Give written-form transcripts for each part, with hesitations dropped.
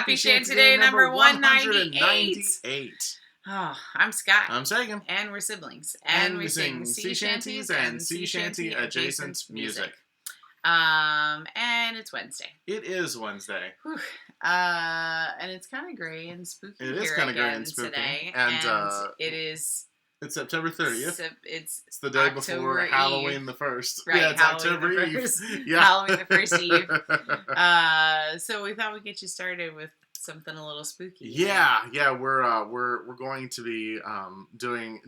Happy Shanty-Day number 198. Oh, I'm Scott. I'm Sagan. And we're siblings. And we sing sea shanties and sea shanty adjacent music. And it's Wednesday. It is Wednesday. Whew. And it's kind of gray and spooky. It is kind of gray and spooky today. And it is... It's September 30th. It's the day October before Eve. Halloween the 1st. Right, yeah, it's Halloween October the Eve. 1st. Yeah. Halloween the 1st Eve. So we thought we'd get you started with something a little spooky. Yeah, we're going to be doing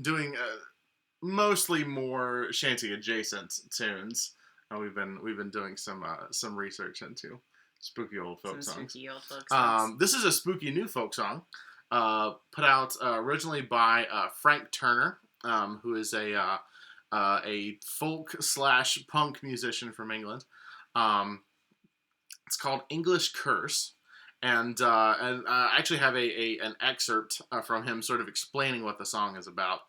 mostly more shanty adjacent tunes. We've been doing some research into spooky old folk songs. Spooky old folk songs. This is a spooky new folk song, put out originally by Frank Turner, who is a folk/punk musician from England. It's called English Curse. And I actually have an excerpt from him sort of explaining what the song is about.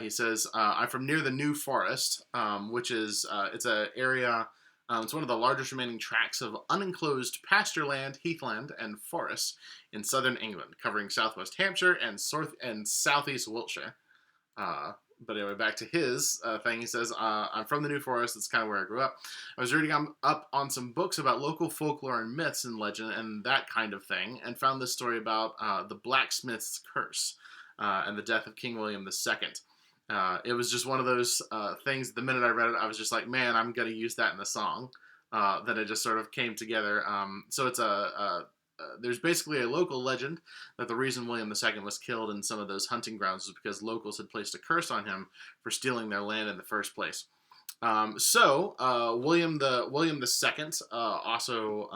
He says, I'm from near the New Forest, which is, it's an area, it's one of the largest remaining tracts of unenclosed pasture land, heathland, and forests in southern England, covering southwest Hampshire and southeast Wiltshire. But anyway, back to his thing. He says, I'm from the New Forest. That's kind of where I grew up. I was reading up on some books about local folklore and myths and legend and that kind of thing, and found this story about the blacksmith's curse and the death of King William II. It was just one of those things. The minute I read it, I was just like, man, I'm going to use that in the song. Then it just sort of came together. So it's there's basically a local legend that the reason William II was killed in some of those hunting grounds was because locals had placed a curse on him for stealing their land in the first place. William II, also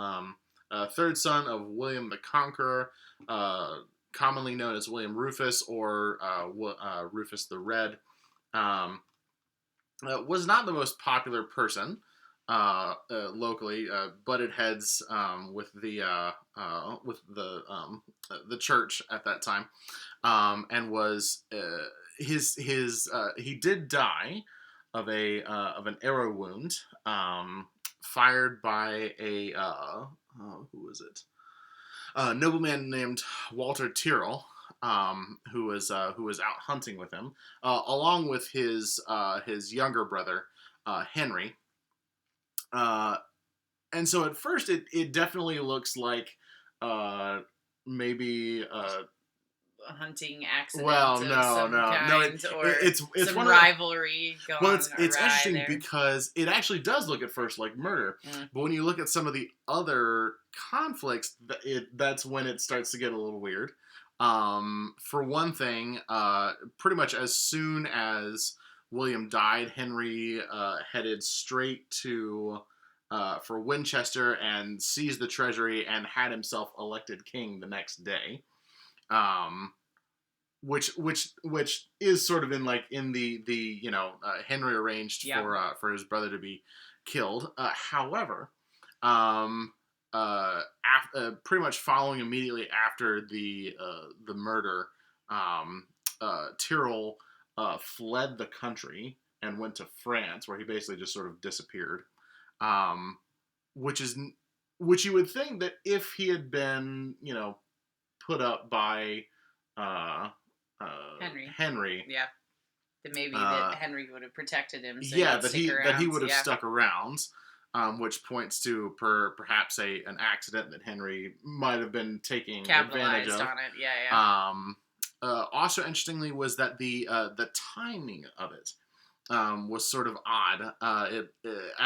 third son of William the Conqueror, commonly known as William Rufus or Rufus the Red, was not the most popular person. Locally, butted heads with the church at that time, and was he did die of an arrow wound fired by a who was it? A nobleman named Walter Tyrrell, who was out hunting with him, along with his younger brother Henry. And so at first it definitely looks like maybe a hunting accident. Well, no, it's some one rivalry going on. Well, it's interesting there. because it actually does look at first like murder, but when you look at some of the other conflicts, that's when it starts to get a little weird. For one thing, pretty much as soon as William died, Henry headed straight to for Winchester and seized the treasury and had himself elected king the next day, which is sort of in the Henry arranged for his brother to be killed. However, pretty much following immediately after the murder, Tyrrell fled the country and went to France, where he basically just sort of disappeared. Which you would think that if he had been, put up by Henry, yeah, that maybe that Henry would have protected him. So that he would have stuck around. Which points to perhaps an accident that Henry might have been taking advantage of. Capitalized on it, yeah. Also, interestingly, was that the timing of it was sort of odd. At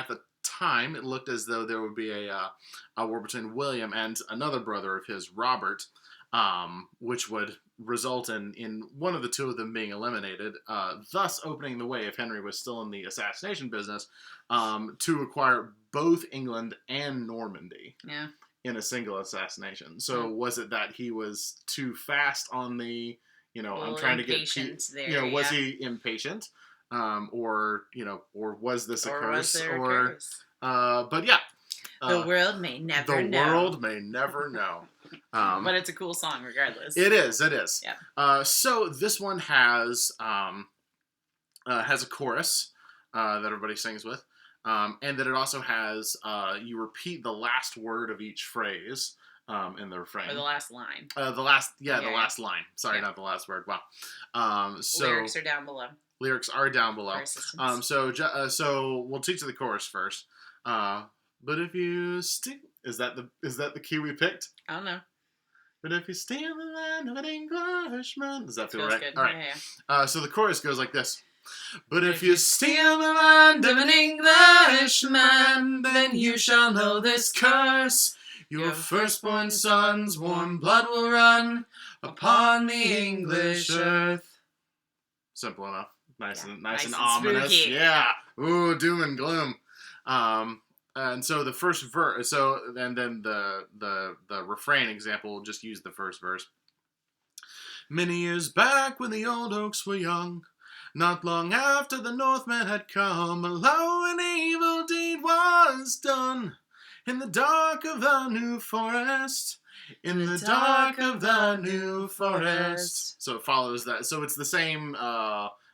the time, it looked as though there would be a war between William and another brother of his, Robert, which would result in one of the two of them being eliminated, thus opening the way, if Henry was still in the assassination business, to acquire both England and Normandy in a single assassination. So was it that he was too fast on the, I'm trying to get, was he impatient? Or was this a curse? But yeah. The world may never know. The world may never know. But it's a cool song regardless. It is. Yeah. So this one has a chorus that everybody sings with. And that it also has, you repeat the last word of each phrase in the refrain. Or the last line. The last line. Sorry, not the last word. Wow. So lyrics are down below. Lyrics are down below. For assistance. So we'll teach the chorus first. But if you stick, is that the key we picked? I don't know. But if you stay in the land of an Englishman, does that feel Feels right? good. All right. Yeah. So the chorus goes like this. But if you you steal the land of an Englishman, then you shall know this curse. Your firstborn son's warm blood will run upon the English earth. Simple enough. Nice and ominous. Spooky. Yeah. Ooh, doom and gloom. And so the first verse. And then the refrain example will just use the first verse. Many years back, when the old oaks were young, not long after the Northmen had come, lo, an evil deed was done in the dark of the New Forest. In the dark of the New Forest. So it follows that. So it's the same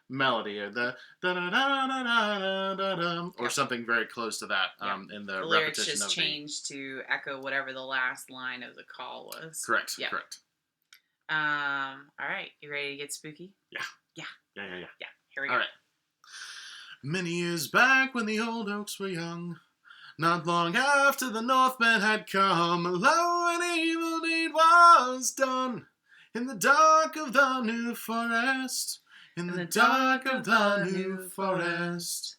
melody, the da da da da da da da, or something very close to that. In the lyrics repetition just of changed to echo whatever the last line of the call was. Correct. Yeah. Correct. All right, you ready to get spooky? Yeah. Here we go. All right. Many years back, when the old oaks were young, not long after the Northmen had come, lo, an evil deed was done in the dark of the New Forest. In the dark of the New Forest.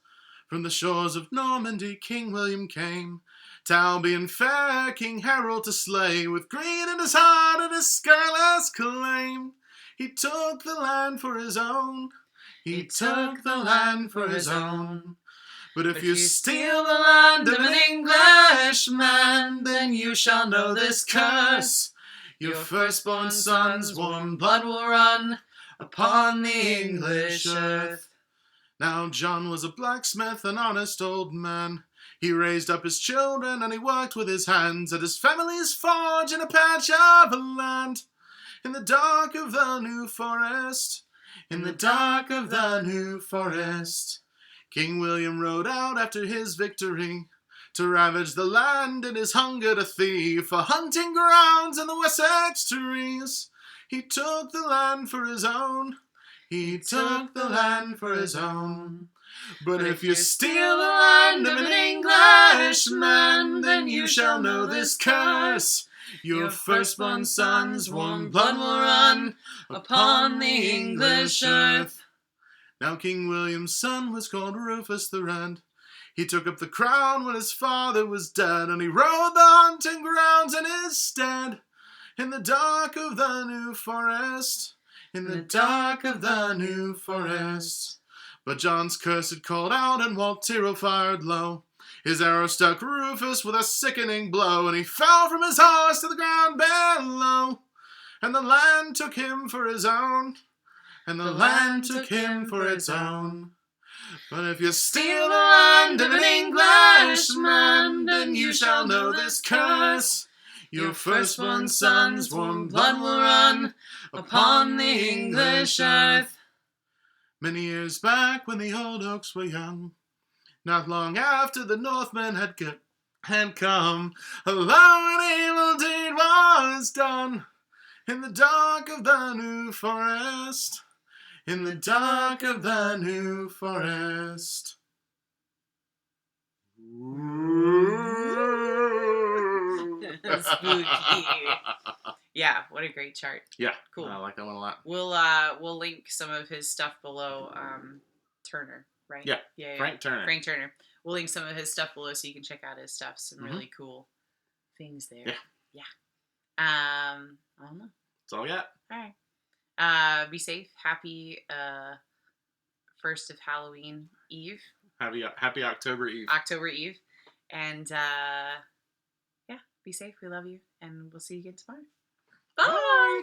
From the shores of Normandy, King William came to Albion fair, King Harold to slay, with greed in his heart and his scurrilous claim. He took the land for his own. He took the land for his own. But if you steal the land of an Englishman, then you shall know this curse. Your firstborn son's warm blood will run upon the English earth. Now John was a blacksmith, an honest old man. He raised up his children and he worked with his hands at his family's forge in a patch of land. In the dark of the New Forest, in the dark of the New Forest, King William rode out after his victory to ravage the land in his hunger to thieve for hunting grounds in the Wessex trees. He took the land for his own. He took the land for his own. But if you steal the land of an Englishman, then you shall know this curse. Your firstborn son's warm blood will run upon the English earth. Now King William's son was called Rufus the Red. He took up the crown when his father was dead, and he rode the hunting grounds in his stead. In the dark of the New Forest, in the dark of the New Forest. But John's curse had called out, and Walt Tyrrell fired low. His arrow struck Rufus with a sickening blow, and he fell from his horse to the ground below. And the land took him for his own, and the land took him for its own. But if you steal the land of an Englishman, then you shall know this curse. Your firstborn son's warm blood will run upon the English earth. Many years back, when the old oaks were young, not long after the Northmen had come, lo, an evil deed was done in the dark of the New Forest. In the dark of the New Forest. Spooky. Yeah, what a great chart. Yeah, cool. I like that one a lot. We'll link some of his stuff below. Turner, right? Yeah. Frank Turner. We'll link some of his stuff below so you can check out his stuff. Some really cool things there. Yeah. I don't know. That's all I got. All right. Be safe. Happy 1st of Halloween Eve. Happy October Eve. October Eve. And be safe. We love you. And we'll see you again tomorrow. Bye.